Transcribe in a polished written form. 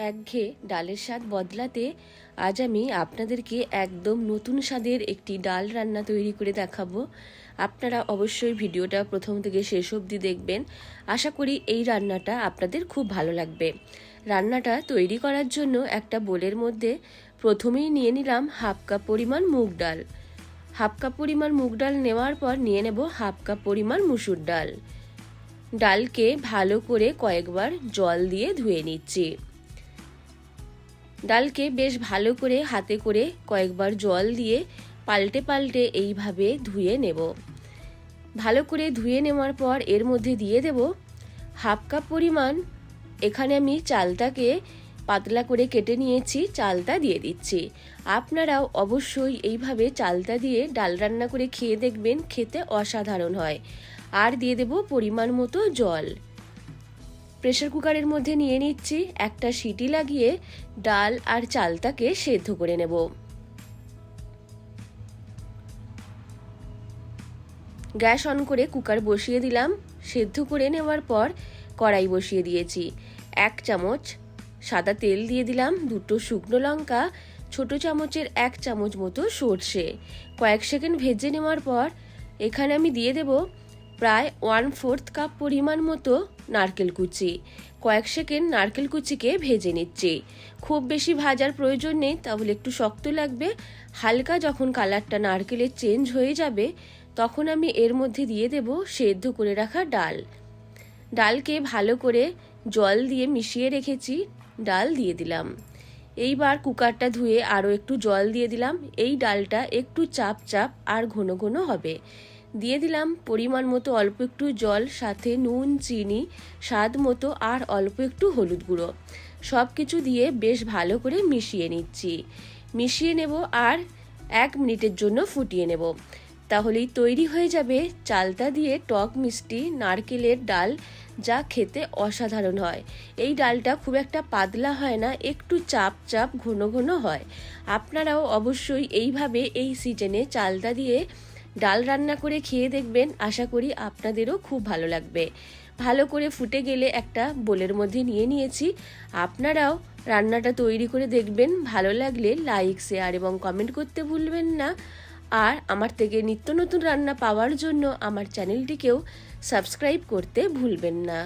একঘেয়ে ডালের স্বাদ বদলাতে আজ আমি আপনাদেরকে একদম নতুন স্বাদের একটি ডাল রান্না তৈরি করে দেখাবো। আপনারা অবশ্যই ভিডিওটা প্রথম থেকে শেষ অবধি দেখবেন। আশা করি এই রান্নাটা আপনাদের খুব ভালো লাগবে। রান্নাটা তৈরি করার জন্য একটা বোলের মধ্যে প্রথমেই নিয়ে নিলাম হাফ কাপ পরিমাণ মুগ ডাল। হাফ কাপ পরিমাণ মুগ ডাল নেওয়ার পর নিয়ে নেব হাফ কাপ পরিমাণ মুসুর ডাল। ডালকে ভালো করে কয়েকবার জল দিয়ে ধুয়ে নিচ্ছি। ডালকে বেশ ভালো করে হাতে করে কয়েকবার জল দিয়ে পাল্টে পাল্টে এইভাবে ধুয়ে নেব। ভালো করে ধুয়ে নেওয়ার পর এর মধ্যে দিয়ে দেব হাফ কাপ পরিমাণ, এখানে আমি চালটাকে পাতলা করে কেটে নিয়েছি, চালটা দিয়ে দিচ্ছি। আপনারাও অবশ্যই এইভাবে চালটা দিয়ে ডাল রান্না করে খেয়ে দেখবেন, খেতে অসাধারণ হয়। আর দিয়ে দেব পরিমাণ মতো জল। প্রেসার কুকারের মধ্যে নিয়ে নিচ্ছি, একটা সিটি লাগিয়ে ডাল আর চালটাকে সেদ্ধ করে নেব। গ্যাস অন করে কুকার বসিয়ে দিলাম। সেদ্ধ করে নেওয়ার পর কড়াই বসিয়ে দিয়েছি। 1 চামচ সাদা তেল দিয়ে দিলাম, 2টো শুকনো লঙ্কা, ছোট চামচের 1 চামচ মতো সর্ষে। কয়েক সেকেন্ড ভেজে নেওয়ার পর এখানে আমি দিয়ে দেব প্রায় 1/4 কাপ পরিমাণ মতো নারকেল কুচি। কয়েক সেকেন্ড নারকেল কুচিকে ভেজে নিচ্ছি। খুব বেশি ভাজার প্রয়োজন নেই, তাহলে একটু শক্ত লাগবে। হালকা যখন কালারটা নারকেলের চেঞ্জ হয়ে যাবে তখন আমি এর মধ্যে দিয়ে দেব সেদ্ধ করে রাখা ডাল। ডালকে ভালো করে জল দিয়ে মিশিয়ে রেখেছি, ডাল দিয়ে দিলাম। এইবার কুকারটা ধুয়ে আরও একটু জল দিয়ে দিলাম। এই ডালটা একটু চাপ চাপ আর ঘন ঘন হবে। দিয়ে দিলাম পরিমাণ মতো অল্প একটু জল, সাথে নুন, চিনি স্বাদ মতো আর অল্প একটু হলুদ গুঁড়ো। সব কিছু দিয়ে বেশ ভালো করে মিশিয়ে নিচ্ছি। মিশিয়ে নেব আর 1 মিনিটের জন্য ফুটিয়ে নেব। তাহলেই তৈরি হয়ে যাবে চালতা দিয়ে টক মিষ্টি নারকেলের ডাল, যা খেতে অসাধারণ হয়। এই ডালটা খুব একটা পাতলা হয় না, একটু চাপ চাপ ঘন ঘন হয়। আপনারাও অবশ্যই এইভাবে এই সিজনে চালতা দিয়ে ডাল রান্না করে খেয়ে দেখবেন, আশা করি আপনাদেরও খুব ভালো লাগবে। ভালো করে ফুটে গেলে একটা বোলের মধ্যে নিয়ে নিয়েছি। আপনারাও রান্নাটা তৈরি করে দেখবেন, ভালো লাগলে লাইক, শেয়ার এবং কমেন্ট করতে ভুলবেন না। আর আমার থেকে নিত্য নতুন রান্না পাওয়ার জন্য আমার চ্যানেলটিকেও সাবস্ক্রাইব করতে ভুলবেন না।